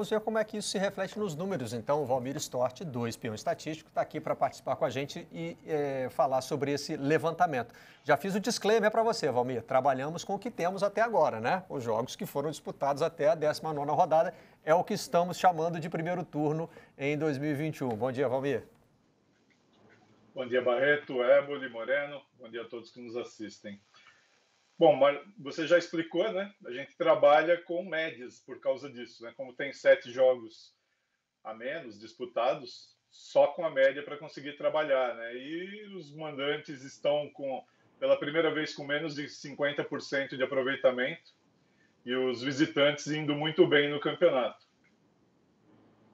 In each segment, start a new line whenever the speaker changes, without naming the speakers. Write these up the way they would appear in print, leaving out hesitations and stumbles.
Vamos ver como é que isso se reflete nos números. Então, o Valmir Stort, do Espião Estatístico, está aqui para participar com a gente e falar sobre esse levantamento. Já fiz o disclaimer para você, Valmir. Trabalhamos com o que temos até agora, né? Os jogos que foram disputados até a 19ª rodada é o que estamos chamando de primeiro turno em 2021. Bom dia, Valmir.
Bom dia, Barreto, Éboli, Moreno. Bom dia a todos que nos assistem. Bom, você já explicou, né? A gente trabalha com médias por causa disso, né? Como tem 7 jogos a menos disputados, só com a média para conseguir trabalhar, né? E os mandantes estão pela primeira vez com menos de 50% de aproveitamento e os visitantes indo muito bem no campeonato.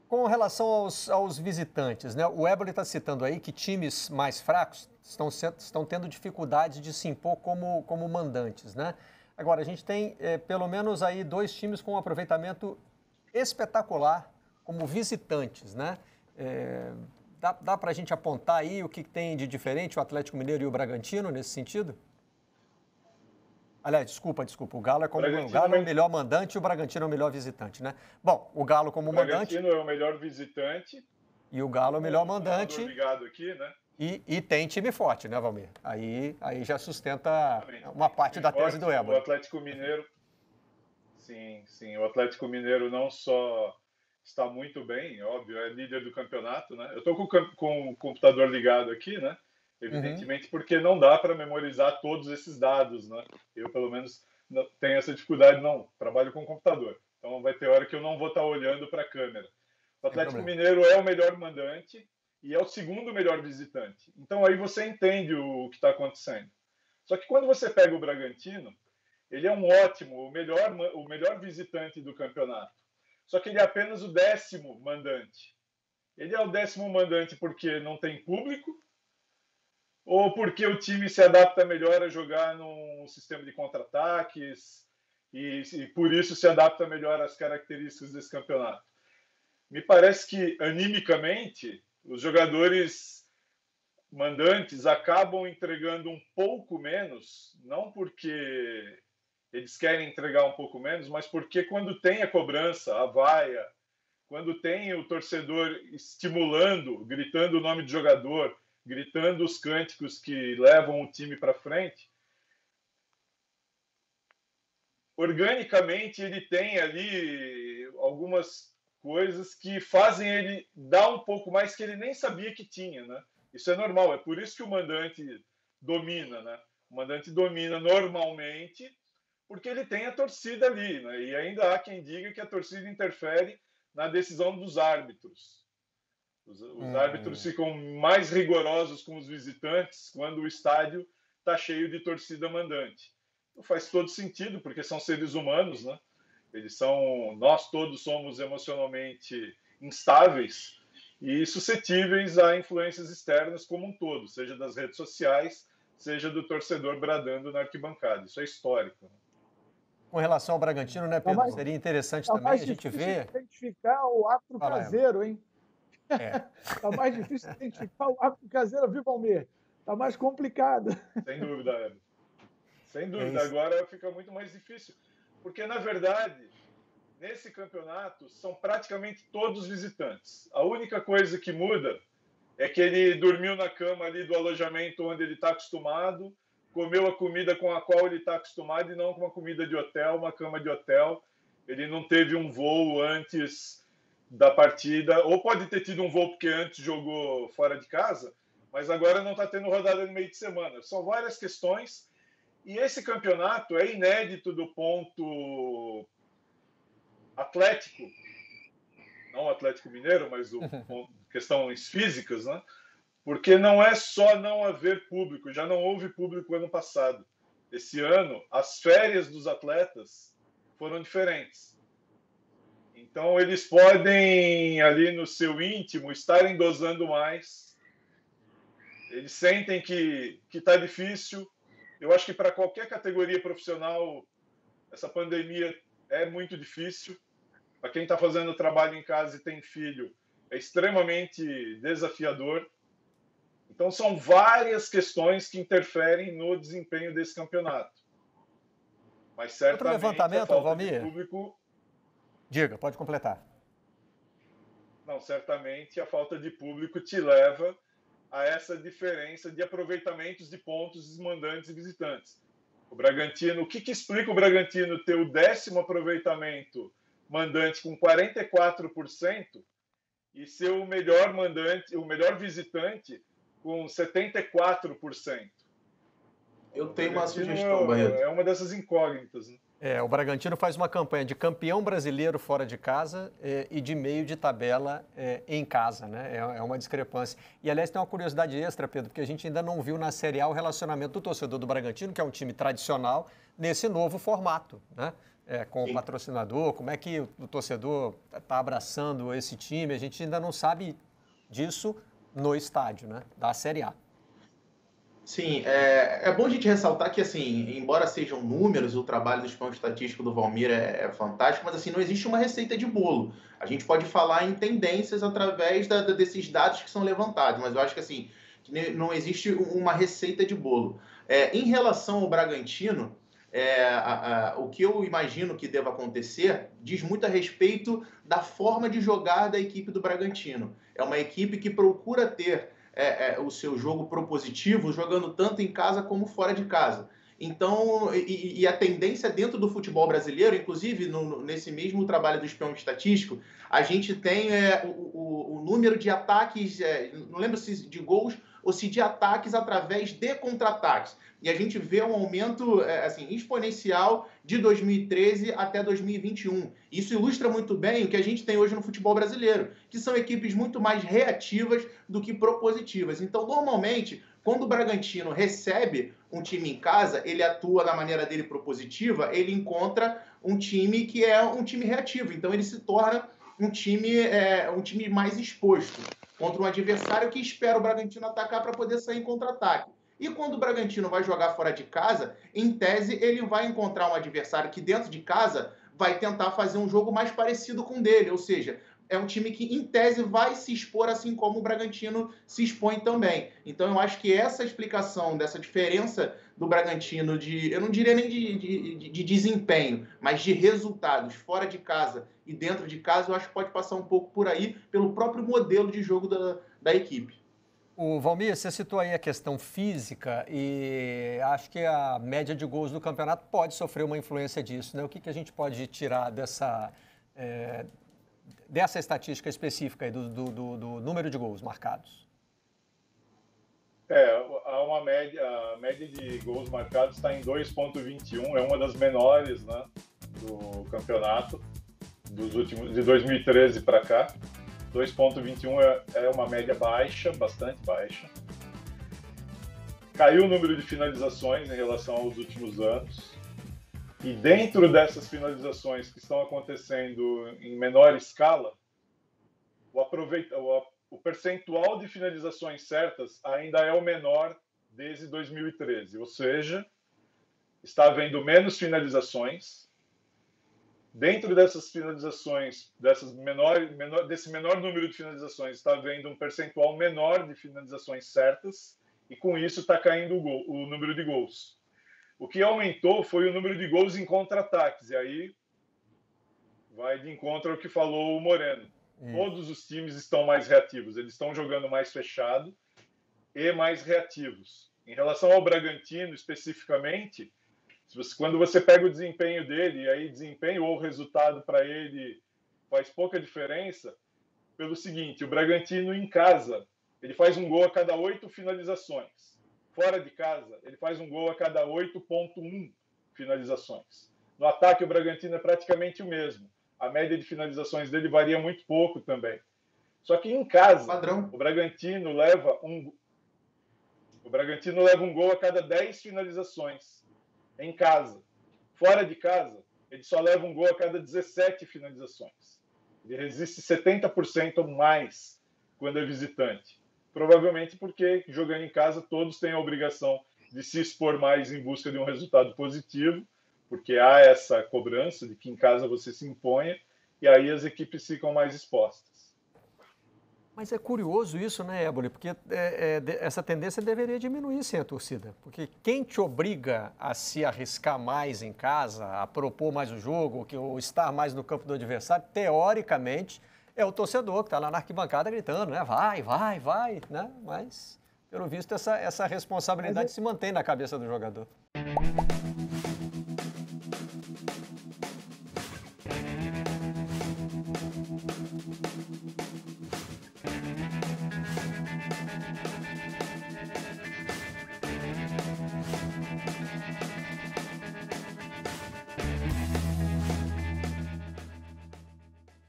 Com relação aos visitantes, né? O Éboli está citando aí que times mais fracos estão tendo dificuldade de se impor como mandantes, né? Agora, a gente tem pelo menos aí 2 times com um aproveitamento espetacular como visitantes, né? Dá para a gente apontar aí o que tem de diferente o Atlético Mineiro e o Bragantino nesse sentido? Aliás, desculpa. O Galo é o melhor mandante e o Bragantino é o melhor visitante, né? Bom, o Galo como mandante...
O Bragantino é o melhor visitante.
E o Galo é o melhor mandante.
Ligado aqui, né?
E tem time forte, né, Valmir? Aí já sustenta uma parte da tese do Éboli.
O Atlético Mineiro... Sim. O Atlético Mineiro não só está muito bem, óbvio, é líder do campeonato, né? Eu estou com o computador ligado aqui, né? Evidentemente, porque não dá para memorizar todos esses dados, né? Eu, pelo menos, tenho essa dificuldade, não. Trabalho com computador. Então, vai ter hora que eu não vou estar olhando para a câmera. O Atlético Mineiro é o melhor mandante e é o segundo melhor visitante. Então, aí você entende o que está acontecendo. Só que quando você pega o Bragantino, ele é o melhor visitante do campeonato. Só que ele é apenas o 10º mandante. Ele é o 10º mandante porque não tem público, ou porque o time se adapta melhor a jogar num sistema de contra-ataques e por isso se adapta melhor às características desse campeonato. Me parece que, animicamente, os jogadores mandantes acabam entregando um pouco menos, não porque eles querem entregar um pouco menos, mas porque quando tem a cobrança, a vaia, quando tem o torcedor estimulando, gritando o nome do jogador, gritando os cânticos que levam o time para frente, organicamente ele tem ali algumas coisas que fazem ele dar um pouco mais que ele nem sabia que tinha, né? Isso é normal, é por isso que o mandante domina, né? O mandante domina normalmente porque ele tem a torcida ali, né? E ainda há quem diga que a torcida interfere na decisão dos árbitros. Os árbitros ficam mais rigorosos com os visitantes quando o estádio está cheio de torcida mandante. Então faz todo sentido, porque são seres humanos, né? Nós todos somos emocionalmente instáveis e suscetíveis a influências externas como um todo, seja das redes sociais, seja do torcedor bradando na arquibancada. Isso é histórico, né?
Com relação ao Bragantino, né, Pedro? Seria interessante também a gente ver...
identificar o árbitro caseiro, hein? Está mais difícil identificar o árbitro caseiro, viu, Valmir? Está mais complicado.
Sem dúvida, Hélio. Sem dúvida. Agora fica muito mais difícil. Porque, na verdade, nesse campeonato, são praticamente todos visitantes. A única coisa que muda é que ele dormiu na cama ali do alojamento onde ele está acostumado, comeu a comida com a qual ele está acostumado e não com uma comida de hotel, uma cama de hotel. Ele não teve um voo antes da partida, ou pode ter tido um voo porque antes jogou fora de casa, mas agora não está tendo rodada no meio de semana. São várias questões e esse campeonato é inédito do ponto atlético, não o Atlético Mineiro, mas do ponto, questões físicas, né? Porque não é só não haver público, já não houve público ano passado. Esse ano, as férias dos atletas foram diferentes. Então, eles podem, ali no seu íntimo, estarem dosando mais. Eles sentem que está difícil. Eu acho que para qualquer categoria profissional, essa pandemia é muito difícil. Para quem está fazendo trabalho em casa e tem filho, é extremamente desafiador. Então, são várias questões que interferem no desempenho desse campeonato. Mas, certamente,
outro levantamento,
a falta
Valmir?
de público...
Diga, pode completar.
Não, certamente a falta de público te leva a essa diferença de aproveitamentos de pontos dos mandantes e visitantes. O Bragantino, o que explica o Bragantino ter o 10º aproveitamento mandante com 44% e ser o melhor mandante, o melhor visitante com 74%?
Eu tenho uma sugestão, Barreto.
É uma dessas incógnitas, né?
O Bragantino faz uma campanha de campeão brasileiro fora de casa e de meio de tabela em casa, né? É uma discrepância. E, aliás, tem uma curiosidade extra, Pedro, porque a gente ainda não viu na Série A o relacionamento do torcedor do Bragantino, que é um time tradicional, nesse novo formato, né? Com o patrocinador, como é que o torcedor está abraçando esse time, a gente ainda não sabe disso no estádio, né? Da Série A.
Sim, é bom a gente ressaltar que, assim, embora sejam números, o trabalho do espião estatístico do Valmir é fantástico, mas, assim, não existe uma receita de bolo. A gente pode falar em tendências através desses dados que são levantados, mas eu acho que, assim, não existe uma receita de bolo. Em relação ao Bragantino, o que eu imagino que deva acontecer diz muito a respeito da forma de jogar da equipe do Bragantino. É uma equipe que procura ter o seu jogo propositivo, jogando tanto em casa como fora de casa. Então, e a tendência dentro do futebol brasileiro, inclusive nesse mesmo trabalho do espião estatístico, a gente tem o número de ataques, não lembro se de gols ou se de ataques através de contra-ataques. E a gente vê um aumento exponencial de 2013 até 2021. Isso ilustra muito bem o que a gente tem hoje no futebol brasileiro, que são equipes muito mais reativas do que propositivas. Então, normalmente, quando o Bragantino recebe um time em casa, ele atua da maneira dele propositiva, ele encontra um time que é um time reativo. Então, ele se torna um time mais exposto contra um adversário que espera o Bragantino atacar para poder sair em contra-ataque. E quando o Bragantino vai jogar fora de casa, em tese, ele vai encontrar um adversário que dentro de casa vai tentar fazer um jogo mais parecido com o dele, ou seja, é um time que, em tese, vai se expor assim como o Bragantino se expõe também. Então, eu acho que essa explicação dessa diferença do Bragantino eu não diria nem de desempenho, mas de resultados fora de casa e dentro de casa, eu acho que pode passar um pouco por aí, pelo próprio modelo de jogo da equipe.
O Valmir, você citou aí a questão física e acho que a média de gols do campeonato pode sofrer uma influência disso, né? O que a gente pode tirar dessa estatística específica aí do número de gols marcados?
Há uma média, a média de gols marcados está em 2,21, é uma das menores, né, do campeonato, de 2013 para cá. 2,21 é uma média baixa, bastante baixa. Caiu o número de finalizações em relação aos últimos anos. E dentro dessas finalizações que estão acontecendo em menor escala, o percentual de finalizações certas ainda é o menor desde 2013. Ou seja, está havendo menos finalizações. Dentro dessas finalizações, desse menor número de finalizações, está havendo um percentual menor de finalizações certas e, com isso, está caindo o número de gols. O que aumentou foi o número de gols em contra-ataques, e aí vai de encontro ao que falou o Moreno. Todos os times estão mais reativos, eles estão jogando mais fechado e mais reativos. Em relação ao Bragantino, especificamente, quando você pega o desempenho dele, e aí desempenho ou resultado para ele faz pouca diferença, pelo seguinte, o Bragantino em casa, ele faz um gol a cada 8 finalizações. Fora de casa, ele faz um gol a cada 8,1 finalizações. No ataque, o Bragantino é praticamente o mesmo. A média de finalizações dele varia muito pouco também. Só que em casa, o Bragantino leva um gol a cada 10 finalizações. Em casa. Fora de casa, ele só leva um gol a cada 17 finalizações. Ele resiste 70% mais quando é visitante. Provavelmente porque, jogando em casa, todos têm a obrigação de se expor mais em busca de um resultado positivo, porque há essa cobrança de que em casa você se imponha, e aí as equipes ficam mais expostas.
Mas é curioso isso, né, Éboli? Porque essa tendência deveria diminuir sem a torcida. Porque quem te obriga a se arriscar mais em casa, a propor mais o jogo, ou estar mais no campo do adversário, teoricamente, É o torcedor que está lá na arquibancada gritando, né? Vai, vai, vai, né? Mas, pelo visto, essa responsabilidade se mantém na cabeça do jogador.